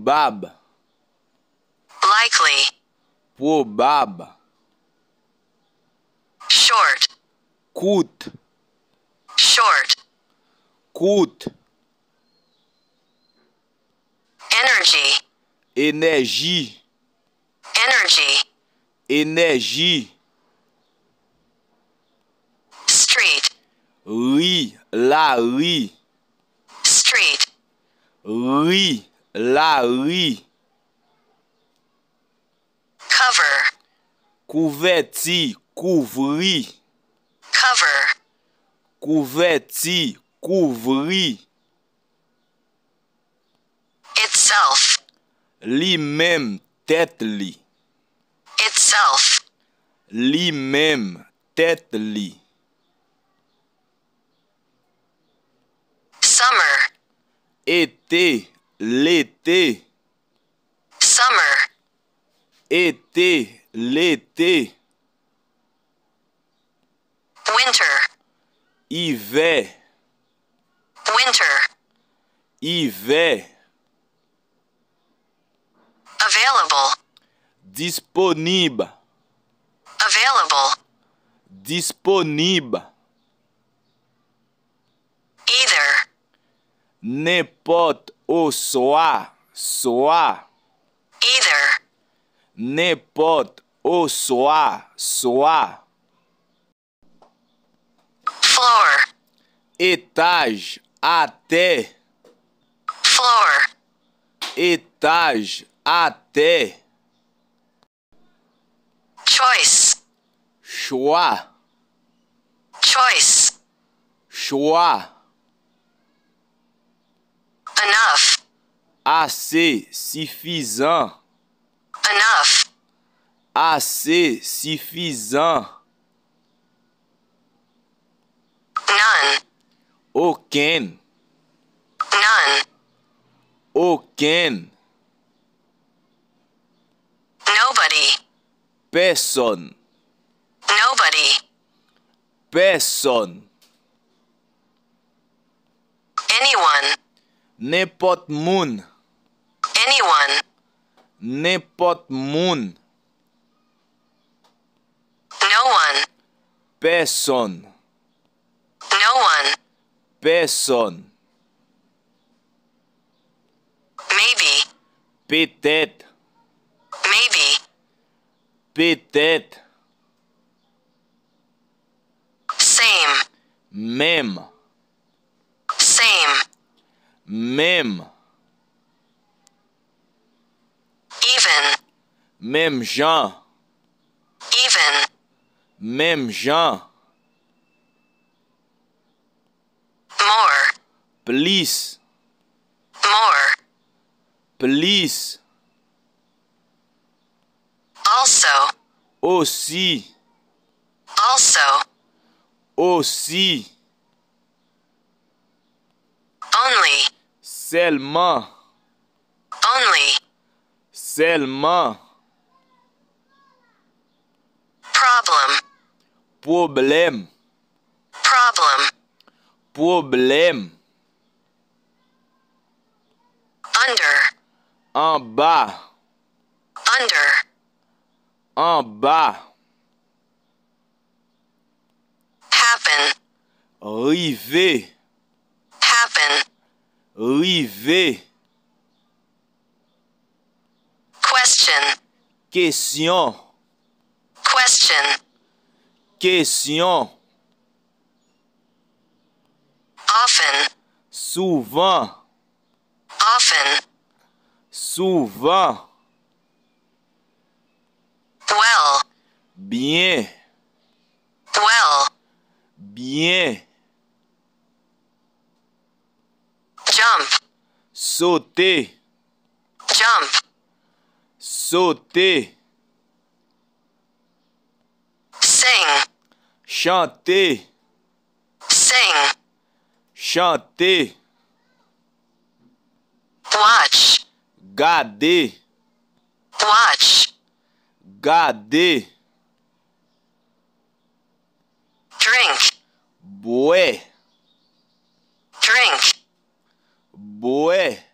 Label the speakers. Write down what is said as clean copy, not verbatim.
Speaker 1: Probable.
Speaker 2: Likely.
Speaker 1: Probable.
Speaker 2: Short.
Speaker 1: Coûte.
Speaker 2: Short.
Speaker 1: Coûte.
Speaker 2: Energy.
Speaker 1: Énergie.
Speaker 2: Energy.
Speaker 1: Énergie.
Speaker 2: Street.
Speaker 1: Rue. La rue.
Speaker 2: Street.
Speaker 1: Rue. La rue.
Speaker 2: Cover.
Speaker 1: Couverti. Couvri.
Speaker 2: Cover.
Speaker 1: Couverti. Couvri.
Speaker 2: Itself.
Speaker 1: Lui-même. Tête li.
Speaker 2: Itself.
Speaker 1: Lui-même. Tête li.
Speaker 2: Summer.
Speaker 1: Été. L'été.
Speaker 2: Summer.
Speaker 1: Été. L'été.
Speaker 2: Winter.
Speaker 1: Hiver.
Speaker 2: Winter.
Speaker 1: Hiver.
Speaker 2: Available.
Speaker 1: Disponible.
Speaker 2: Available.
Speaker 1: Disponible.
Speaker 2: Either.
Speaker 1: N'importe au soir. Soir.
Speaker 2: Either.
Speaker 1: N'importe au soir. Soir.
Speaker 2: Floor.
Speaker 1: Étage. À terre.
Speaker 2: Floor.
Speaker 1: Étage. À terre.
Speaker 2: Choice.
Speaker 1: Choix.
Speaker 2: Choice.
Speaker 1: Choix.
Speaker 2: Enough.
Speaker 1: Assez. Suffisant.
Speaker 2: Enough.
Speaker 1: Assez. Suffisant.
Speaker 2: None.
Speaker 1: Aucun.
Speaker 2: None.
Speaker 1: Aucun.
Speaker 2: Nobody.
Speaker 1: Personne.
Speaker 2: Nobody.
Speaker 1: Personne.
Speaker 2: Anyone.
Speaker 1: N'importe moun.
Speaker 2: Anyone.
Speaker 1: N'importe moun.
Speaker 2: No one.
Speaker 1: Personne.
Speaker 2: No one.
Speaker 1: Personne.
Speaker 2: Maybe.
Speaker 1: Peut-être.
Speaker 2: Maybe.
Speaker 1: Peut-être.
Speaker 2: Same.
Speaker 1: Même.
Speaker 2: Same.
Speaker 1: Même.
Speaker 2: Even.
Speaker 1: Même genre.
Speaker 2: Even.
Speaker 1: Même genre.
Speaker 2: More.
Speaker 1: Plus.
Speaker 2: More.
Speaker 1: Plus.
Speaker 2: Also.
Speaker 1: Aussi.
Speaker 2: Also.
Speaker 1: Aussi.
Speaker 2: Only.
Speaker 1: Seulement.
Speaker 2: Only.
Speaker 1: Seulement.
Speaker 2: Problem.
Speaker 1: Problème.
Speaker 2: Problem.
Speaker 1: Problème.
Speaker 2: Under.
Speaker 1: En bas.
Speaker 2: Under.
Speaker 1: En bas.
Speaker 2: Happen.
Speaker 1: River.
Speaker 2: Happen.
Speaker 1: River.
Speaker 2: Question.
Speaker 1: Question.
Speaker 2: Question.
Speaker 1: Question.
Speaker 2: Often.
Speaker 1: Souvent.
Speaker 2: Often.
Speaker 1: Souvent.
Speaker 2: Well.
Speaker 1: Bien.
Speaker 2: Well.
Speaker 1: Bien.
Speaker 2: Jump.
Speaker 1: Sauter.
Speaker 2: Jump.
Speaker 1: Sauter.
Speaker 2: Sing.
Speaker 1: Chanter.
Speaker 2: Sing.
Speaker 1: Chanter.
Speaker 2: Watch.
Speaker 1: Garder.
Speaker 2: Watch.
Speaker 1: Garder.
Speaker 2: Drink.
Speaker 1: Boire.
Speaker 2: Drink.
Speaker 1: Boire.